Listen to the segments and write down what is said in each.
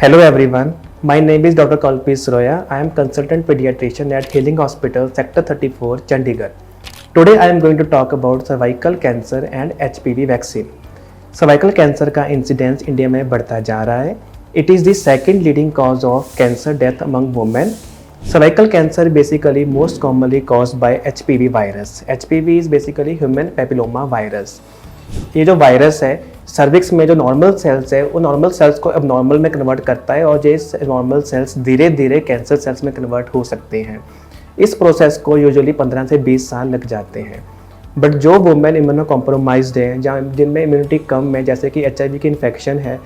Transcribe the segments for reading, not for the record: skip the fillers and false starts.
Hello everyone, my name is Dr. Kalpesh Roya. I am consultant pediatrician at Healing Hospital, Sector 34, Chandigarh. Today I am going to talk about cervical cancer and HPV vaccine. Cervical cancer का incidence India में बढ़ता जा रहा है. It is the second leading cause of cancer death among women. Cervical cancer basically most commonly caused by HPV virus. HPV is basically human papilloma virus. ये जो virus है cervix में जो नॉर्मल सेल्स है वो नॉर्मल सेल्स को अब normal में कन्वर्ट करता है और ये नॉर्मल सेल्स धीरे धीरे कैंसर सेल्स में कन्वर्ट हो सकते हैं. इस प्रोसेस को यूजुअली 15 से 20 साल लग जाते हैं. बट जो वुमेन इम्यूनो कॉम्प्रोमाइज्ड हैं जिनमें इम्यूनिटी कम है, जैसे कि HIV की इन्फेक्शन है,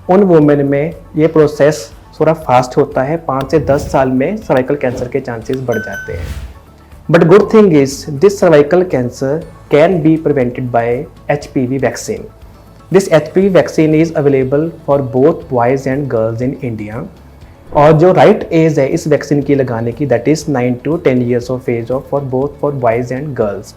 उन वुमेन में ये प्रोसेस थोड़ा फास्ट होता है. 5 से 10 साल में सर्वाइकल कैंसर के चांसेस बढ़ जाते हैं. But good thing is this cervical cancer can be prevented by HPV vaccine. This HPV vaccine is available for both boys and girls in India. और जो राइट एज है इस वैक्सीन की लगाने की that is 9 to 10 years of age of for boys and girls.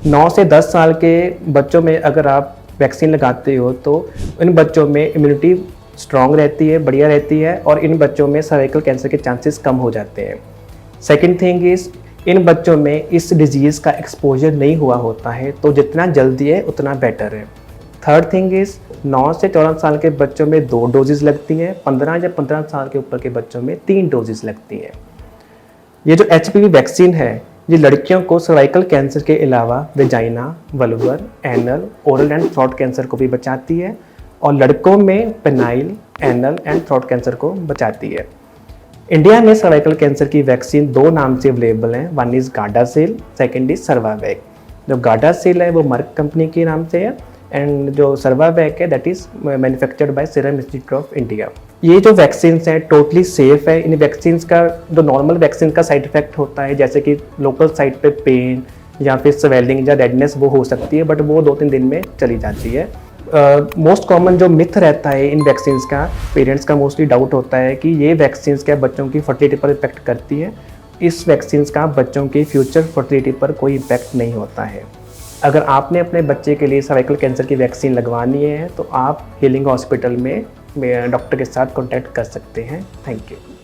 9 से 10 साल के बच्चों में अगर आप वैक्सीन लगाते हो तो इन बच्चों में इम्यूनिटी स्ट्रॉन्ग रहती है, बढ़िया रहती है और इन बच्चों में सर्वाइकल कैंसर के चांसेस कम हो जाते हैं. सेकेंड थिंग इज़ इन बच्चों में इस डिजीज़ का एक्सपोजर नहीं हुआ होता है, तो जितना जल्दी है उतना बेटर है. थर्ड थिंग इज़ 9 से 14 साल के बच्चों में 2 डोजेज़ लगती हैं, 15 या 15 साल के ऊपर के बच्चों में 3 डोजेज़ लगती हैं. ये जो HPV वैक्सीन है ये लड़कियों को सर्वाइकल कैंसर के अलावा vagina, vulvar, anal, oral and throat cancer को भी बचाती है और लड़कों में penile, anal and throat cancer को बचाती है. इंडिया में सर्वाइकल कैंसर की वैक्सीन 2 नाम से अवेलेबल हैं. One is Gardasil, second is Cervavac. जो गार्डासिल है वो मर्क कंपनी के नाम से है एंड जो सर्वावैक है that is manufactured by serum institute of India. ये जो वैक्सीन हैं टोटली सेफ है. इन वैक्सीन का जो नॉर्मल वैक्सीन का साइड इफेक्ट होता है जैसे कि लोकल साइट पे पेन या फिर स्वेलिंग या रेडनेस वो हो सकती है, बट वो 2-3 दिन में चली जाती है. मोस्ट कॉमन जो मिथ रहता है इन वैक्सीन्स का, पेरेंट्स का मोस्टली डाउट होता है कि ये वैक्सीन्स क्या बच्चों की फर्टिलिटी पर इफेक्ट करती है. इस वैक्सीन्स का बच्चों की फ्यूचर फर्टिलिटी पर कोई इफेक्ट नहीं होता है. अगर आपने अपने बच्चे के लिए सर्वाइकल कैंसर की वैक्सीन लगवानी है तो आप हीलिंग हॉस्पिटल में डॉक्टर के साथ कॉन्टैक्ट कर सकते हैं. Thank you.